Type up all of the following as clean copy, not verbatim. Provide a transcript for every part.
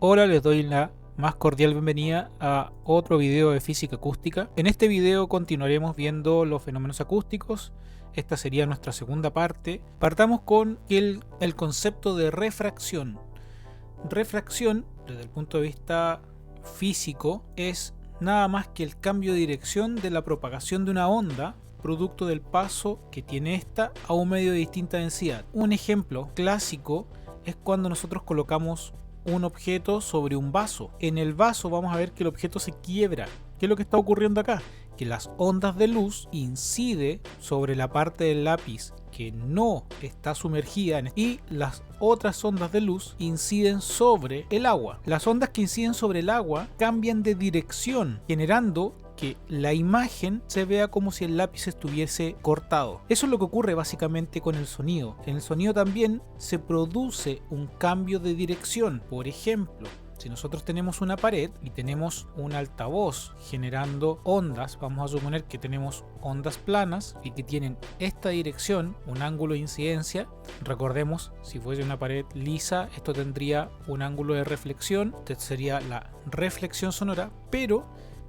Hola, les doy la más cordial bienvenida a otro video de física acústica. En este video continuaremos viendo los fenómenos acústicos. Esta sería nuestra segunda parte. Partamos con el concepto de refracción. Refracción, desde el punto de vista físico, es nada más que el cambio de dirección de la propagación de una onda producto del paso que tiene esta a un medio de distinta densidad. Un ejemplo clásico es cuando nosotros colocamos un objeto sobre un vaso. En el vaso vamos a ver que el objeto se quiebra. ¿Qué es lo que está ocurriendo acá? Que las ondas de luz inciden sobre la parte del lápiz que no está sumergida y las otras ondas de luz inciden sobre el agua. Las ondas que inciden sobre el agua cambian de dirección, generando que la imagen se vea como si el lápiz estuviese cortado. Eso es lo que ocurre básicamente con el sonido. En el sonido también se produce un cambio de dirección. Por ejemplo, si nosotros tenemos una pared y tenemos un altavoz generando ondas, vamos a suponer que tenemos ondas planas y que tienen esta dirección, un ángulo de incidencia. Recordemos, si fuese una pared lisa, esto tendría un ángulo de reflexión, esto sería la reflexión sonora, pero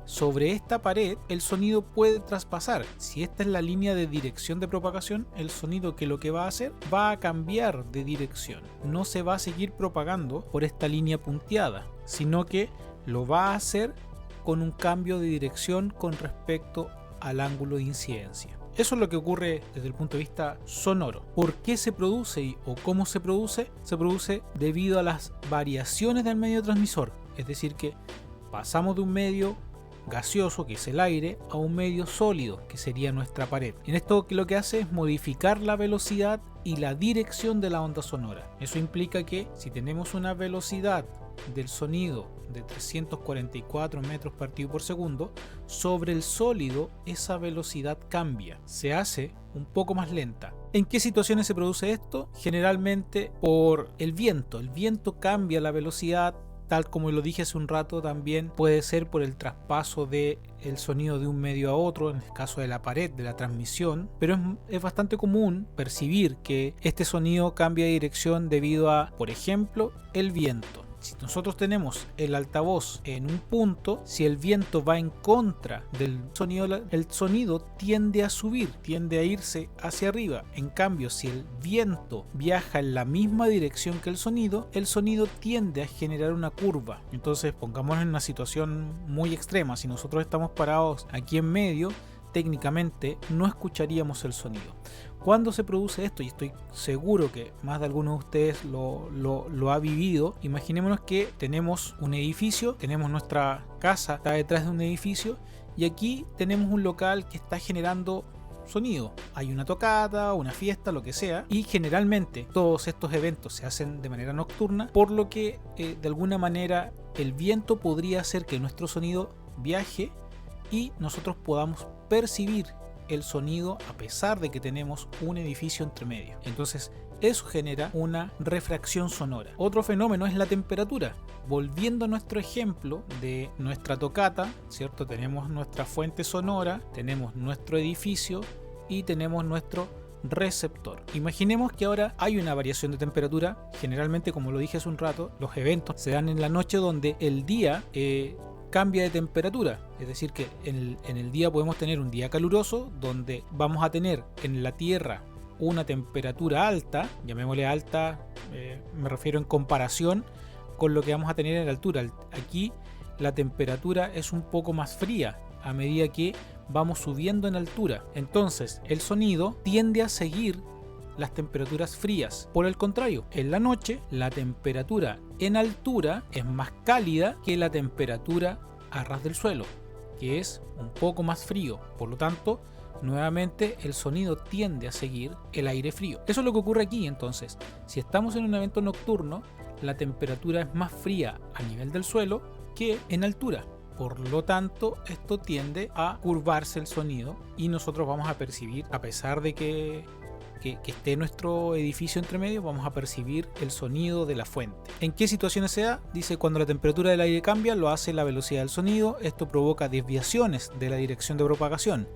sobre esta pared el sonido puede traspasar. Si esta es la línea de dirección de propagación, el sonido lo que va a hacer va a cambiar de dirección. No se va a seguir propagando por esta línea punteada, sino que lo va a hacer con un cambio de dirección con respecto al ángulo de incidencia. Eso es lo que ocurre desde el punto de vista sonoro. ¿Por qué se produce o cómo se produce? Se produce debido a las variaciones del medio transmisor. Es decir, que pasamos de un medio gaseoso, que es el aire, a un medio sólido, que sería nuestra pared. En esto lo que hace es modificar la velocidad y la dirección de la onda sonora. Eso implica que si tenemos una velocidad del sonido de 344 metros partido por segundo, sobre el sólido esa velocidad cambia, se hace un poco más lenta. ¿En qué situaciones se produce esto? Generalmente por el viento. El viento cambia la velocidad. Tal como lo dije hace un rato, también puede ser por el traspaso del sonido de un medio a otro, en el caso de la pared, de la transmisión, pero es bastante común percibir que este sonido cambia de dirección debido a, por ejemplo, el viento. Si nosotros tenemos el altavoz en un punto, si el viento va en contra del sonido, el sonido tiende a subir, tiende a irse hacia arriba. En cambio, si el viento viaja en la misma dirección que el sonido tiende a generar una curva. Entonces, pongámonos en una situación muy extrema. Si nosotros estamos parados aquí en medio, técnicamente no escucharíamos el sonido. ¿Cuándo se produce esto? Y estoy seguro que más de alguno de ustedes lo ha vivido. Imaginémonos que tenemos un edificio, tenemos nuestra casa, está detrás de un edificio, y aquí tenemos un local que está generando sonido. Hay una tocata, una fiesta, lo que sea, y generalmente todos estos eventos se hacen de manera nocturna, por lo que de alguna manera el viento podría hacer que nuestro sonido viaje y nosotros podamos percibir el sonido a pesar de que tenemos un edificio entre medio. Entonces eso genera una refracción sonora. Otro fenómeno es la temperatura. Volviendo a nuestro ejemplo de nuestra tocata, ¿cierto? Tenemos nuestra fuente sonora, tenemos nuestro edificio y tenemos nuestro receptor. Imaginemos que ahora hay una variación de temperatura. Generalmente, como lo dije hace un rato, los eventos se dan en la noche, donde el día cambia de temperatura. Es decir, que en el día podemos tener un día caluroso, donde vamos a tener en la Tierra una temperatura alta, llamémosle alta, me refiero en comparación con lo que vamos a tener en la altura. Aquí la temperatura es un poco más fría a medida que vamos subiendo en altura. Entonces el sonido tiende a seguir las temperaturas frías. Por el contrario, en la noche la temperatura en altura es más cálida que la temperatura a ras del suelo, que es un poco más frío. Por lo tanto, nuevamente el sonido tiende a seguir el aire frío. Eso es lo que ocurre aquí. Entonces, si estamos en un evento nocturno, la temperatura es más fría a nivel del suelo que en altura. Por lo tanto, esto tiende a curvarse el sonido y nosotros vamos a percibir, a pesar de que esté nuestro edificio entre medio, vamos a percibir el sonido de la fuente. ¿En qué situaciones se da? Dice, cuando la temperatura del aire cambia, lo hace la velocidad del sonido. Esto provoca desviaciones de la dirección de propagación.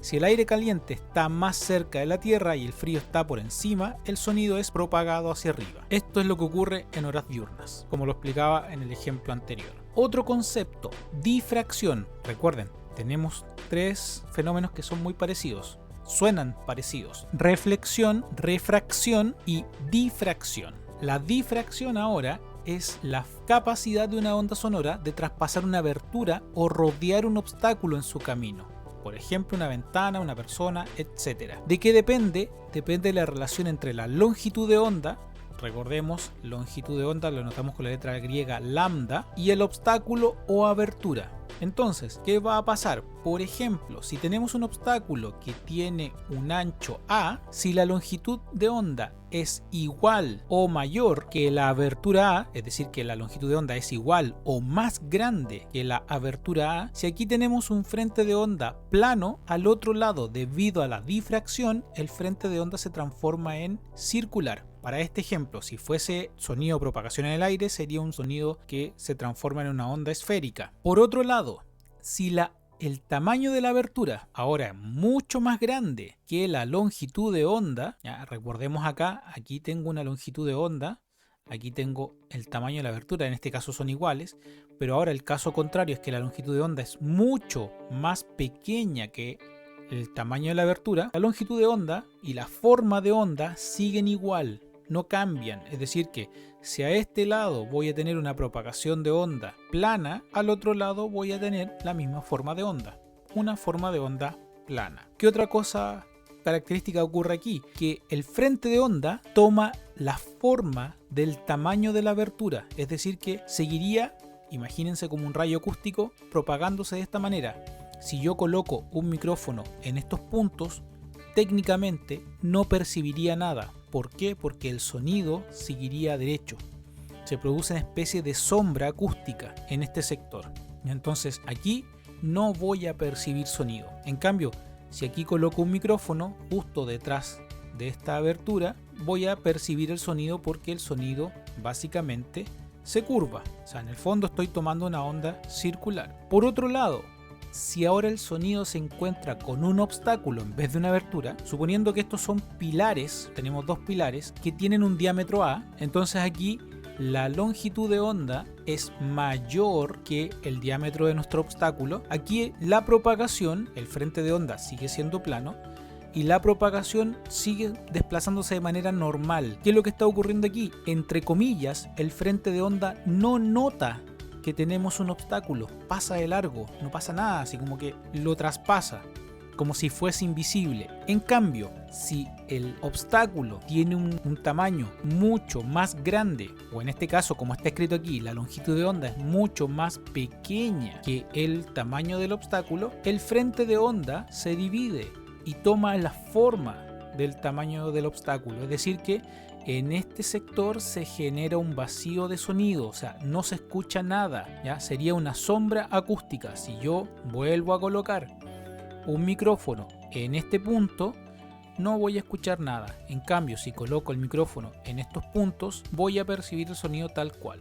Si el aire caliente está más cerca de la Tierra y el frío está por encima, el sonido es propagado hacia arriba. Esto es lo que ocurre en horas diurnas, como lo explicaba en el ejemplo anterior. Otro concepto, difracción. Recuerden, tenemos tres fenómenos que son muy parecidos. Suenan parecidos: reflexión, refracción y difracción. La difracción ahora es la capacidad de una onda sonora de traspasar una abertura o rodear un obstáculo en su camino. Por ejemplo, una ventana, una persona, etc. ¿De qué depende? Depende de la relación entre la longitud de onda, recordemos, longitud de onda lo notamos con la letra griega lambda, y el obstáculo o abertura. Entonces, ¿qué va a pasar? Por ejemplo, si tenemos un obstáculo que tiene un ancho A, si la longitud de onda es igual o mayor que la abertura A, es decir, que la longitud de onda es igual o más grande que la abertura A, si aquí tenemos un frente de onda plano, al otro lado, debido a la difracción, el frente de onda se transforma en circular. Para este ejemplo, si fuese sonido o propagación en el aire, sería un sonido que se transforma en una onda esférica. Por otro lado, si el tamaño de la abertura ahora es mucho más grande que la longitud de onda, ya recordemos acá, aquí tengo una longitud de onda, aquí tengo el tamaño de la abertura, en este caso son iguales, pero ahora el caso contrario es que la longitud de onda es mucho más pequeña que el tamaño de la abertura, la longitud de onda y la forma de onda siguen igual, no cambian. Es decir que si a este lado voy a tener una propagación de onda plana, al otro lado voy a tener la misma forma de onda, una forma de onda plana. ¿Qué otra cosa característica ocurre aquí? Que el frente de onda toma la forma del tamaño de la abertura, es decir que seguiría, imagínense como un rayo acústico propagándose de esta manera. Si yo coloco un micrófono en estos puntos, técnicamente no percibiría nada. ¿Por qué? Porque el sonido seguiría derecho. Se produce una especie de sombra acústica en este sector. Entonces aquí no voy a percibir sonido. En cambio, si aquí coloco un micrófono justo detrás de esta abertura, voy a percibir el sonido porque el sonido básicamente se curva. O sea, en el fondo estoy tomando una onda circular. Por otro lado, si ahora el sonido se encuentra con un obstáculo en vez de una abertura, suponiendo que estos son pilares, tenemos dos pilares que tienen un diámetro A, entonces aquí la longitud de onda es mayor que el diámetro de nuestro obstáculo. Aquí la propagación, el frente de onda sigue siendo plano y la propagación sigue desplazándose de manera normal. ¿Qué es lo que está ocurriendo aquí? Entre comillas, el frente de onda no nota que tenemos un obstáculo, pasa de largo, no pasa nada, así como que lo traspasa, como si fuese invisible. En cambio, si el obstáculo tiene un tamaño mucho más grande, o en este caso, como está escrito aquí, la longitud de onda es mucho más pequeña que el tamaño del obstáculo, el frente de onda se divide y toma la forma del tamaño del obstáculo, es decir que en este sector se genera un vacío de sonido, o sea, no se escucha nada, ¿ya? Sería una sombra acústica. Si yo vuelvo a colocar un micrófono en este punto, no voy a escuchar nada. En cambio, si coloco el micrófono en estos puntos, voy a percibir el sonido tal cual.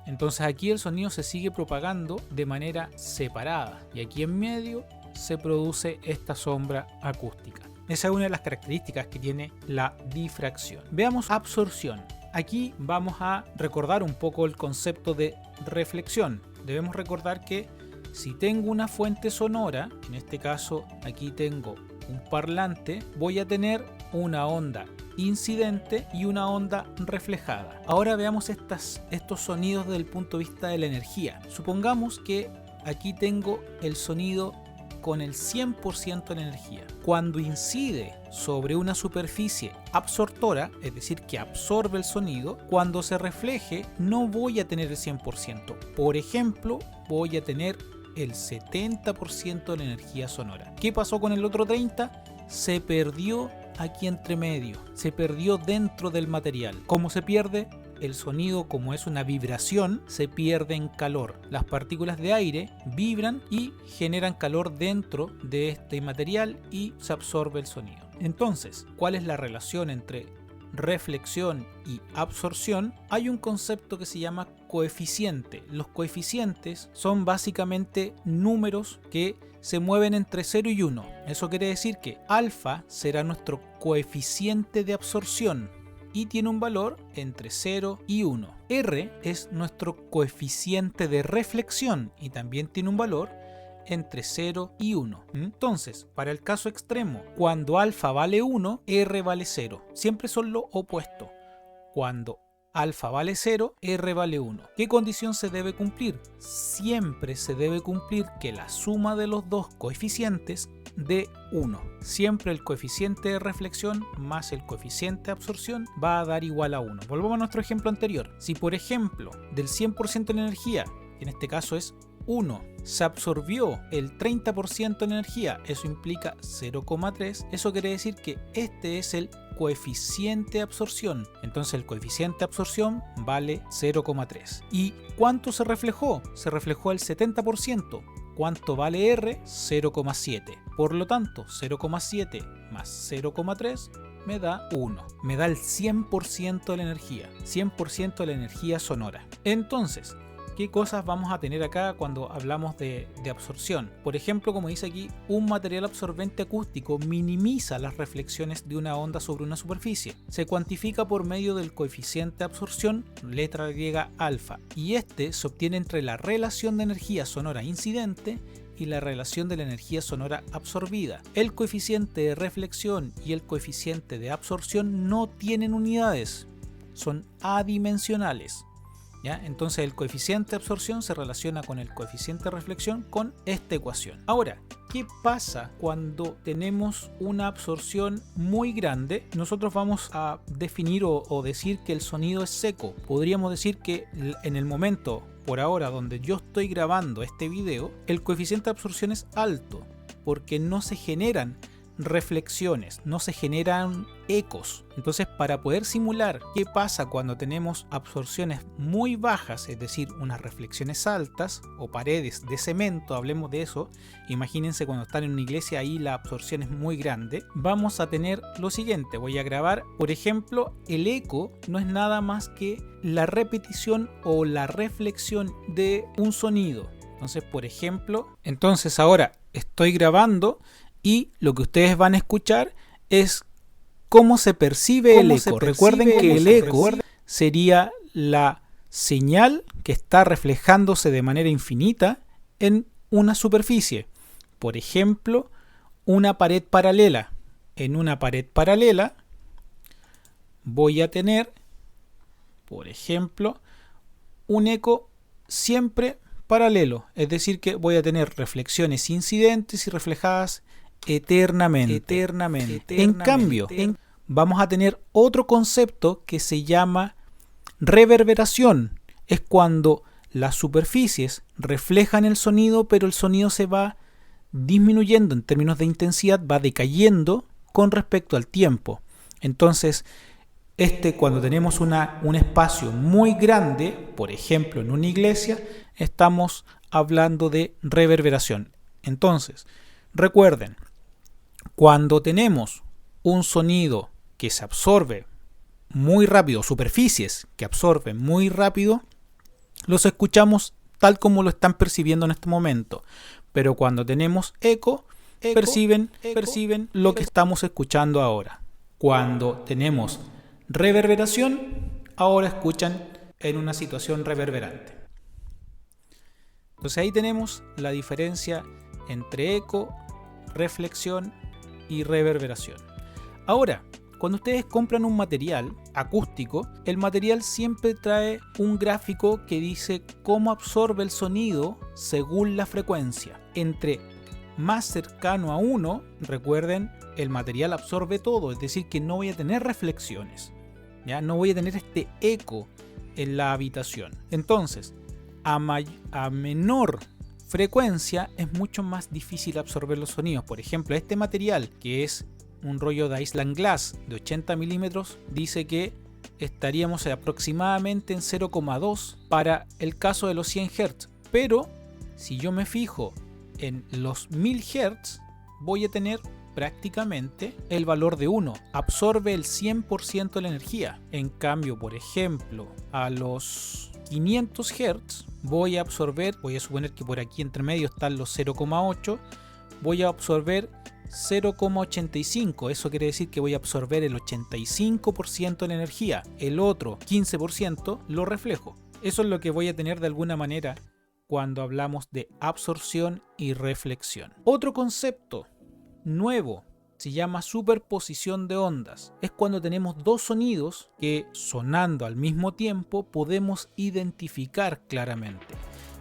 Entonces aquí el sonido se sigue propagando de manera separada y aquí en medio se produce esta sombra acústica. Esa es una de las características que tiene la difracción. Veamos absorción. Aquí vamos a recordar un poco el concepto de reflexión. Debemos recordar que si tengo una fuente sonora, en este caso aquí tengo un parlante, voy a tener una onda incidente y una onda reflejada. Ahora veamos estos sonidos desde el punto de vista de la energía. Supongamos que aquí tengo el sonido con el 100% de la energía. Cuando incide sobre una superficie absortora, es decir, que absorbe el sonido, cuando se refleje no voy a tener el 100%. Por ejemplo, voy a tener el 70% de la energía sonora. ¿Qué pasó con el otro 30%? Se perdió aquí entre medio, se perdió dentro del material. ¿Cómo se pierde? El sonido, como es una vibración, se pierde en calor. Las partículas de aire vibran y generan calor dentro de este material y se absorbe el sonido. Entonces, ¿cuál es la relación entre reflexión y absorción, hay un concepto que se llama coeficiente. Los coeficientes son básicamente números que se mueven entre 0 y 1. Eso quiere decir que alfa será nuestro coeficiente de absorción y tiene un valor entre 0 y 1. R es nuestro coeficiente de reflexión y también tiene un valor entre 0 y 1. Entonces, para el caso extremo, cuando alfa vale 1, R vale 0. Siempre son lo opuesto. Cuando alfa vale 0, R vale 1. ¿Qué condición se debe cumplir? Siempre se debe cumplir que la suma de los dos coeficientes dé 1. Siempre el coeficiente de reflexión más el coeficiente de absorción va a dar igual a 1. Volvamos a nuestro ejemplo anterior. Si por ejemplo del 100% de la energía, en este caso es 1, se absorbió el 30% de energía, eso implica 0,3, eso quiere decir que este es el coeficiente de absorción. Entonces el coeficiente de absorción vale 0,3. ¿Y cuánto se reflejó? Se reflejó el 70%. ¿Cuánto vale R? 0,7. Por lo tanto, 0,7 más 0,3 me da 1. Me da el 100% de la energía. 100% de la energía sonora. Entonces, ¿qué cosas vamos a tener acá cuando hablamos de absorción? Por ejemplo, como dice aquí, un material absorbente acústico minimiza las reflexiones de una onda sobre una superficie. Se cuantifica por medio del coeficiente de absorción, letra griega alfa, y este se obtiene entre la relación de energía sonora incidente y la relación de la energía sonora absorbida. El coeficiente de reflexión y el coeficiente de absorción no tienen unidades, son adimensionales. ¿Ya? Entonces el coeficiente de absorción se relaciona con el coeficiente de reflexión con esta ecuación. Ahora, ¿qué pasa cuando tenemos una absorción muy grande? Nosotros vamos a definir o decir que el sonido es seco. Podríamos decir que en el momento, por ahora, donde yo estoy grabando este video, el coeficiente de absorción es alto porque no se generan reflexiones, no se generan ecos. Entonces, para poder simular qué pasa cuando tenemos absorciones muy bajas, es decir, unas reflexiones altas o paredes de cemento, hablemos de eso, imagínense cuando están en una iglesia, ahí la absorción es muy grande, vamos a tener lo siguiente. Voy a grabar, por ejemplo, el eco no es nada más que la repetición o la reflexión de un sonido. Entonces, por ejemplo, ahora estoy grabando y lo que ustedes van a escuchar es cómo se percibe el eco. Recuerden que el eco sería la señal que está reflejándose de manera infinita en una superficie. Por ejemplo, una pared paralela. En una pared paralela voy a tener, por ejemplo, un eco siempre paralelo. Es decir, que voy a tener reflexiones incidentes y reflejadas eternamente. En cambio, vamos a tener otro concepto que se llama reverberación. Es cuando las superficies reflejan el sonido, pero el sonido se va disminuyendo en términos de intensidad, va decayendo con respecto al tiempo. Entonces, cuando tenemos un espacio muy grande, por ejemplo en una iglesia, estamos hablando de reverberación. Entonces, recuerden, cuando tenemos un sonido que se absorbe muy rápido, superficies que absorben muy rápido, los escuchamos tal como lo están percibiendo en este momento. Pero cuando tenemos eco, perciben lo que estamos escuchando ahora. Cuando tenemos reverberación, ahora escuchan en una situación reverberante. Entonces ahí tenemos la diferencia entre eco, reflexión y reverberación. Ahora, cuando ustedes compran un material acústico, el material siempre trae un gráfico que dice cómo absorbe el sonido según la frecuencia. Entre más cercano a 1, recuerden, el material absorbe todo, es decir, que no voy a tener reflexiones, ¿ya? No voy a tener este eco en la habitación. Entonces, a menor frecuencia es mucho más difícil absorber los sonidos. Por ejemplo, este material, que es un rollo de Island Glass de 80 milímetros, dice que estaríamos aproximadamente en 0,2 para el caso de los 100 Hz. Pero si yo me fijo en los 1000 Hz, voy a tener prácticamente el valor de 1. Absorbe el 100% de la energía. En cambio, por ejemplo, a los 500 Hz voy a absorber, voy a suponer que por aquí entre medio están los 0,8, voy a absorber 0,85. Eso quiere decir que voy a absorber el 85% de la energía. El otro 15% lo reflejo. Eso es lo que voy a tener de alguna manera cuando hablamos de absorción y reflexión. Otro concepto nuevo se llama superposición de ondas. Es cuando tenemos dos sonidos que, sonando al mismo tiempo, podemos identificar claramente.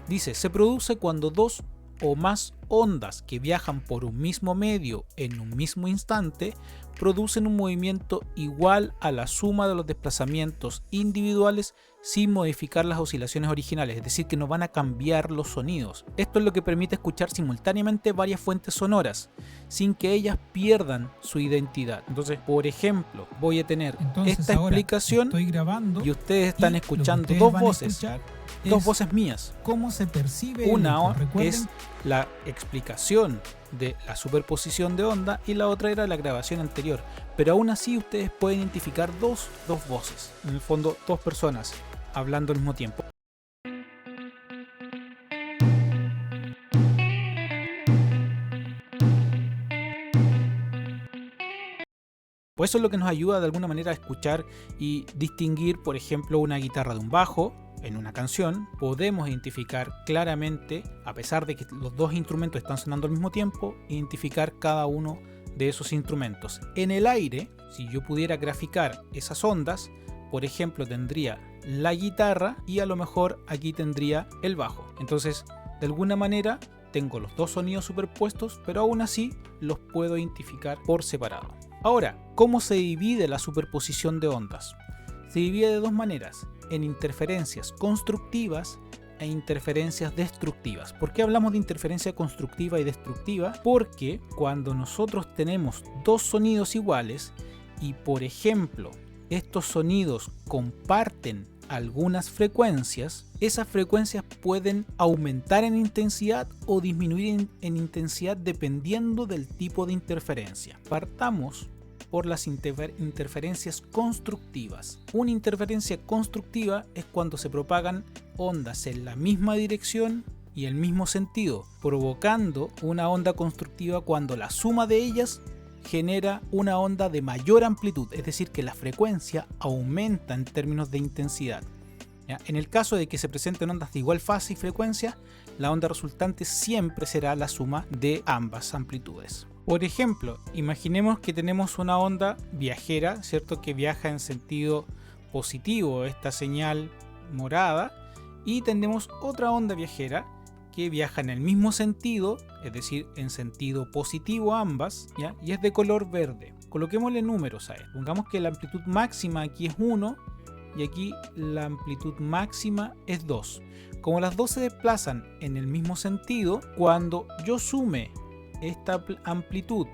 Dice, se produce cuando dos o más ondas que viajan por un mismo medio en un mismo instante producen un movimiento igual a la suma de los desplazamientos individuales sin modificar las oscilaciones originales, es decir, que no van a cambiar los sonidos. Esto es lo que permite escuchar simultáneamente varias fuentes sonoras sin que ellas pierdan su identidad. Entonces, por ejemplo, voy a tener esta explicación y ustedes están escuchando dos voces. Dos voces mías. ¿Cómo se percibe? Una es la explicación de la superposición de onda y la otra era la grabación anterior. Pero aún así ustedes pueden identificar dos voces. En el fondo, dos personas hablando al mismo tiempo. Pues eso es lo que nos ayuda de alguna manera a escuchar y distinguir, por ejemplo, una guitarra de un bajo. En una canción podemos identificar claramente, a pesar de que los dos instrumentos están sonando al mismo tiempo, identificar cada uno de esos instrumentos. En el aire, si yo pudiera graficar esas ondas, por ejemplo, tendría la guitarra y a lo mejor aquí tendría el bajo. Entonces, de alguna manera, tengo los dos sonidos superpuestos, pero aún así los puedo identificar por separado. Ahora, ¿cómo se divide la superposición de ondas? Se divide de dos maneras, en interferencias constructivas e interferencias destructivas. ¿Por qué hablamos de interferencia constructiva y destructiva? Porque cuando nosotros tenemos dos sonidos iguales y, por ejemplo, estos sonidos comparten algunas frecuencias, esas frecuencias pueden aumentar en intensidad o disminuir en intensidad dependiendo del tipo de interferencia. Partamos por las interferencias constructivas. Una interferencia constructiva es cuando se propagan ondas en la misma dirección y el mismo sentido, provocando una onda constructiva cuando la suma de ellas genera una onda de mayor amplitud, es decir, que la frecuencia aumenta en términos de intensidad. ¿Ya? En el caso de que se presenten ondas de igual fase y frecuencia, la onda resultante siempre será la suma de ambas amplitudes. Por ejemplo, imaginemos que tenemos una onda viajera, ¿cierto? Que viaja en sentido positivo, esta señal morada, y tenemos otra onda viajera que viaja en el mismo sentido, es decir, en sentido positivo ambas, ¿ya? Y es de color verde. Coloquémosle números a esto. Pongamos que la amplitud máxima aquí es 1 y aquí la amplitud máxima es 2. Como las dos se desplazan en el mismo sentido, cuando yo sume esta amplitud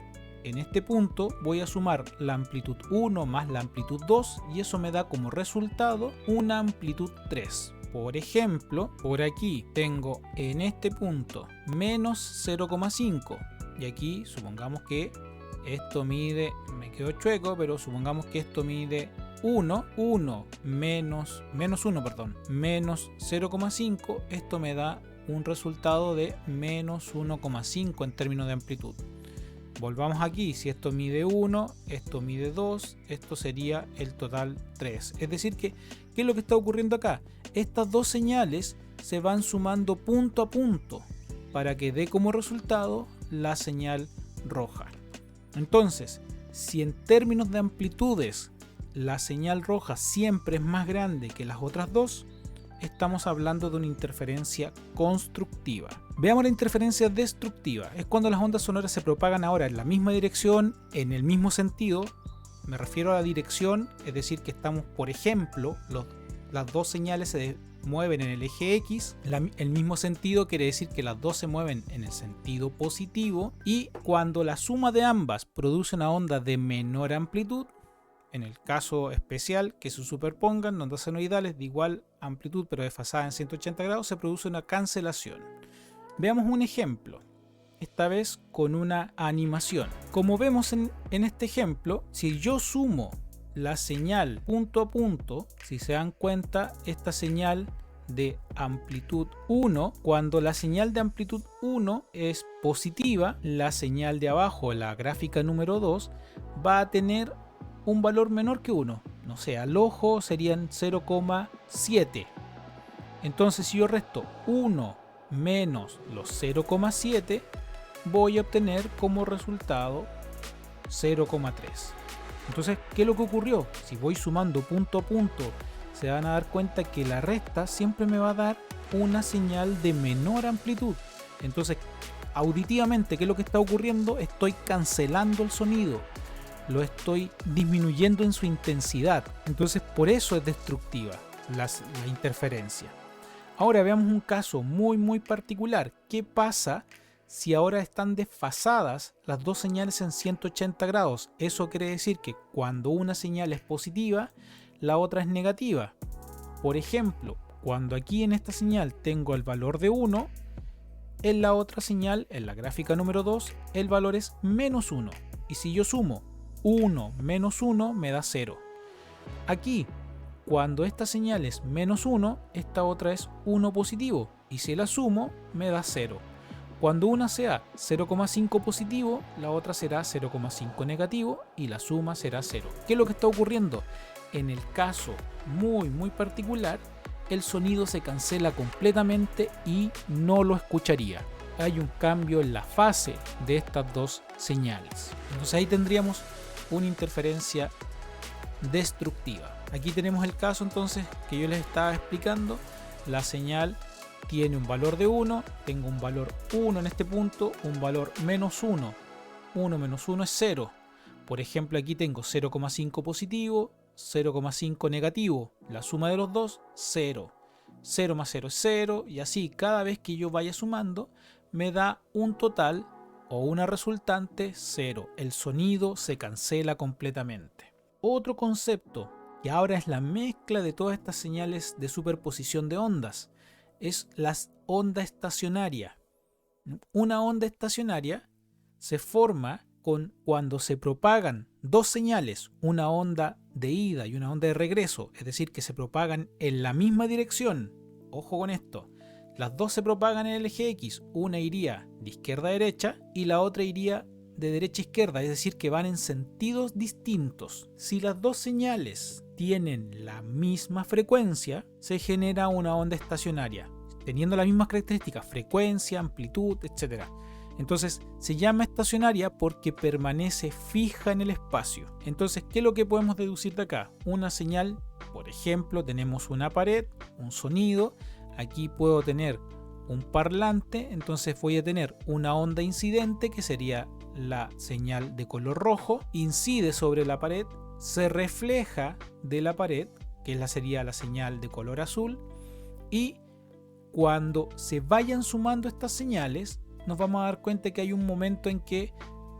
en este punto, voy a sumar la amplitud 1 más la amplitud 2 y eso me da como resultado una amplitud 3. Por ejemplo, por aquí tengo en este punto menos 0,5 y aquí supongamos que esto mide, me quedó chueco, pero supongamos que esto mide 1 menos 0,5, esto me da un resultado de menos 1,5 en términos de amplitud. Volvamos aquí, si esto mide 1, esto mide 2, esto sería el total 3. Es decir que, ¿qué es lo que está ocurriendo acá? Estas dos señales se van sumando punto a punto para que dé como resultado la señal roja. Entonces, si en términos de amplitudes la señal roja siempre es más grande que las otras dos, estamos hablando de una interferencia constructiva. Veamos la interferencia destructiva. Es cuando las ondas sonoras se propagan ahora en la misma dirección, en el mismo sentido. Me refiero a la dirección, es decir, que estamos, por ejemplo, las dos señales se mueven en el eje X. El mismo sentido quiere decir que las dos se mueven en el sentido positivo. Y cuando la suma de ambas produce una onda de menor amplitud, en el caso especial que se superpongan ondas senoidales de igual amplitud pero desfasadas en 180 grados, se produce una cancelación. Veamos un ejemplo. esta vez con una animación. Como vemos en este ejemplo, si yo sumo la señal punto a punto, si se dan cuenta, esta señal de amplitud 1, cuando la señal de amplitud 1 es positiva, la señal de abajo, la gráfica número 2, va a tener un valor menor que 1. No sé, al ojo serían 0,7. Entonces si yo resto 1 menos los 0,7, voy a obtener como resultado 0,3. Entonces, ¿qué es lo que ocurrió? Si voy sumando punto a punto, se van a dar cuenta que la resta siempre me va a dar una señal de menor amplitud. Entonces, auditivamente, ¿qué es lo que está ocurriendo? Estoy cancelando el sonido, lo estoy disminuyendo en su intensidad. Entonces, por eso es destructiva la interferencia. Ahora veamos un caso muy particular. ¿Qué pasa si ahora están desfasadas las dos señales en 180 grados? Eso quiere decir que cuando una señal es positiva, la otra es negativa. Por ejemplo, cuando aquí en esta señal tengo el valor de 1, en la otra señal, en la gráfica número 2, el valor es menos 1. Y si yo sumo 1 menos 1 me da 0. Aquí, cuando esta señal es menos 1, esta otra es 1 positivo. Y si la sumo, me da 0. Cuando una sea 0,5 positivo, la otra será 0,5 negativo y la suma será 0. ¿Qué es lo que está ocurriendo? En el caso muy particular, el sonido se cancela completamente y no lo escucharía. Hay un cambio en la fase de estas dos señales. Entonces ahí tendríamos una interferencia destructiva. Aquí tenemos el caso entonces que yo les estaba explicando. La señal tiene un valor de 1, tengo un valor 1 en este punto, un valor menos 1. 1 menos 1 es 0. Por ejemplo, aquí tengo 0,5 positivo, 0,5 negativo. La suma de los dos, 0. 0 más 0 es 0, y así cada vez que yo vaya sumando me da un total o una resultante 0. El sonido se cancela completamente. Otro concepto que ahora es la mezcla de todas estas señales de superposición de ondas es la onda estacionaria. Una onda estacionaria se forma cuando se propagan dos señales, una onda de ida y una onda de regreso, es decir, que se propagan en la misma dirección. Ojo con esto, las dos se propagan en el eje X, una iría de izquierda a derecha y la otra iría de derecha a izquierda, es decir, que van en sentidos distintos. Si las dos señales tienen la misma frecuencia, se genera una onda estacionaria, teniendo las mismas características, frecuencia, amplitud, etc. Entonces se llama estacionaria porque permanece fija en el espacio. Entonces, ¿qué es lo que podemos deducir de acá? Una señal, por ejemplo, tenemos una pared, un sonido, aquí puedo tener un parlante, entonces voy a tener una onda incidente que sería la señal de color rojo, incide sobre la pared, se refleja de la pared, que sería la señal de color azul, y cuando se vayan sumando estas señales, nos vamos a dar cuenta que hay un momento en que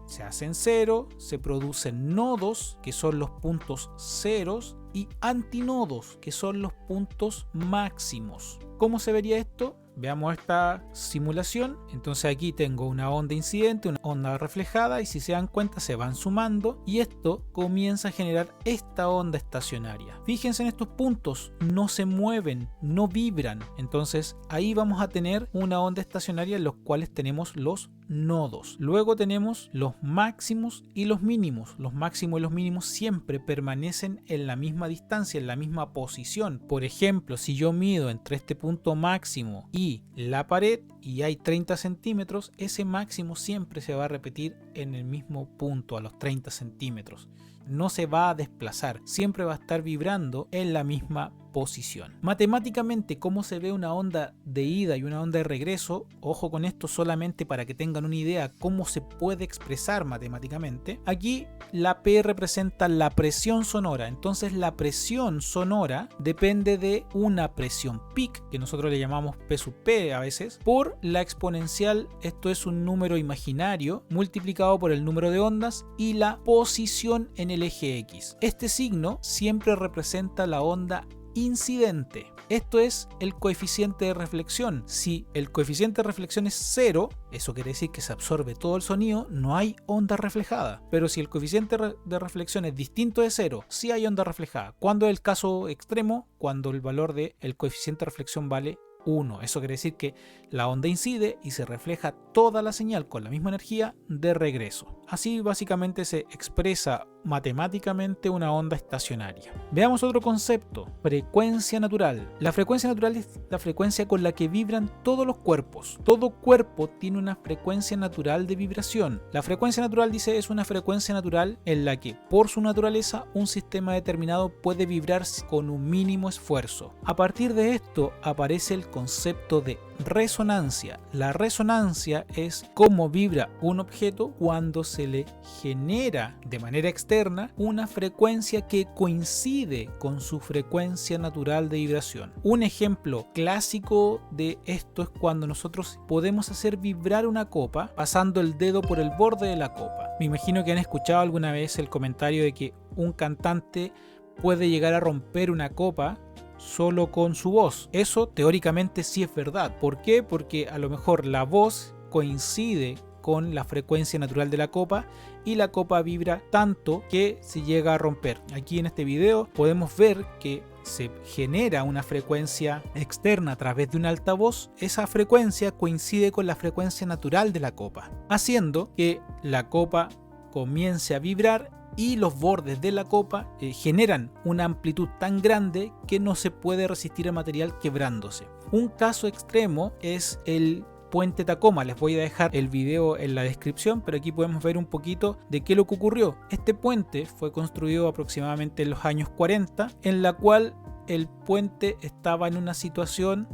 se hacen cero, se producen nodos, que son los puntos ceros, y antinodos, que son los puntos máximos. ¿Cómo se vería esto? Veamos esta simulación. Entonces aquí tengo una onda incidente, una onda reflejada, y si se dan cuenta se van sumando y esto comienza a generar esta onda estacionaria. Fíjense en estos puntos, no se mueven, no vibran. Entonces ahí vamos a tener una onda estacionaria en los cuales tenemos los nodos. Luego tenemos los máximos y los mínimos. Los máximos y los mínimos siempre permanecen en la misma distancia, en la misma posición. Por ejemplo, si yo mido entre este punto máximo y la pared y hay 30 centímetros, ese máximo siempre se va a repetir en el mismo punto, a los 30 centímetros. No se va a desplazar, siempre va a estar vibrando en la misma posición. Matemáticamente, ¿cómo se ve una onda de ida y una onda de regreso? Ojo con esto solamente para que tengan una idea cómo se puede expresar matemáticamente. Aquí la P representa la presión sonora, entonces la presión sonora depende de una presión peak, que nosotros le llamamos P sub P a veces, por la exponencial, esto es un número imaginario, multiplicado por el número de ondas y la posición en el eje X. Este signo siempre representa la onda incidente. Esto es el coeficiente de reflexión. Si el coeficiente de reflexión es 0, eso quiere decir que se absorbe todo el sonido, no hay onda reflejada. Pero si el coeficiente de reflexión es distinto de 0, sí hay onda reflejada. ¿Cuándo es el caso extremo? Cuando el valor del coeficiente de reflexión vale 1. Eso quiere decir que la onda incide y se refleja toda la señal con la misma energía de regreso. Así básicamente se expresa matemáticamente una onda estacionaria. Veamos otro concepto: frecuencia natural. La frecuencia natural es la frecuencia con la que vibran todos los cuerpos. Todo cuerpo tiene una frecuencia natural de vibración. La frecuencia natural, dice, es una frecuencia natural en la que, por su naturaleza, un sistema determinado puede vibrar con un mínimo esfuerzo. A partir de esto aparece el concepto de resonancia. La resonancia es cómo vibra un objeto cuando se le genera de manera externa una frecuencia que coincide con su frecuencia natural de vibración. Un ejemplo clásico de esto es cuando nosotros podemos hacer vibrar una copa pasando el dedo por el borde de la copa. Me imagino que han escuchado alguna vez el comentario de que un cantante puede llegar a romper una copa solo con su voz. Eso teóricamente sí es verdad. ¿Por qué? Porque a lo mejor la voz coincide con la frecuencia natural de la copa y la copa vibra tanto que se llega a romper. Aquí en este video podemos ver que se genera una frecuencia externa a través de un altavoz. Esa frecuencia coincide con la frecuencia natural de la copa, haciendo que la copa comience a vibrar y los bordes de la copa generan una amplitud tan grande que no se puede resistir el material quebrándose. Un caso extremo es el puente Tacoma. Les voy a dejar el video en la descripción, pero aquí podemos ver un poquito de qué es lo que ocurrió. Este puente fue construido aproximadamente en los años 40, en la cual el puente estaba en una situación,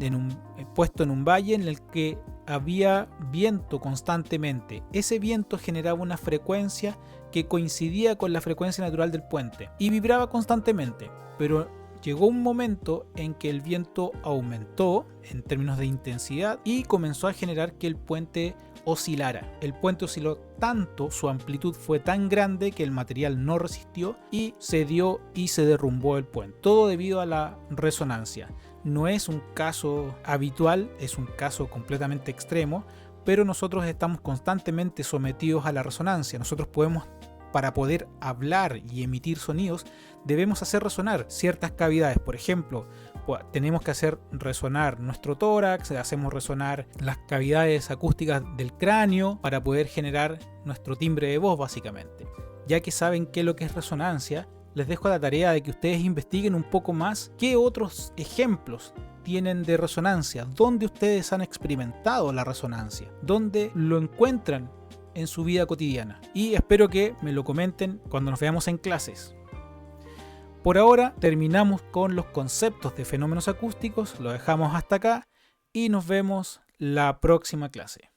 puesto en un valle en el que había viento constantemente. Ese viento generaba una frecuencia que coincidía con la frecuencia natural del puente y vibraba constantemente, pero llegó un momento en que el viento aumentó en términos de intensidad y comenzó a generar que el puente oscilara. El puente osciló tanto, su amplitud fue tan grande que el material no resistió y cedió y se derrumbó el puente. Todo debido a la resonancia. No es un caso habitual, es un caso completamente extremo, pero nosotros estamos constantemente sometidos a la resonancia. Nosotros podemos, para poder hablar y emitir sonidos, debemos hacer resonar ciertas cavidades. Por ejemplo, tenemos que hacer resonar nuestro tórax, hacemos resonar las cavidades acústicas del cráneo para poder generar nuestro timbre de voz, básicamente. Ya que saben qué es lo que es resonancia, les dejo la tarea de que ustedes investiguen un poco más qué otros ejemplos tienen de resonancia, dónde ustedes han experimentado la resonancia, dónde lo encuentran en su vida cotidiana. Y espero que me lo comenten cuando nos veamos en clases. Por ahora terminamos con los conceptos de fenómenos acústicos, lo dejamos hasta acá y nos vemos la próxima clase.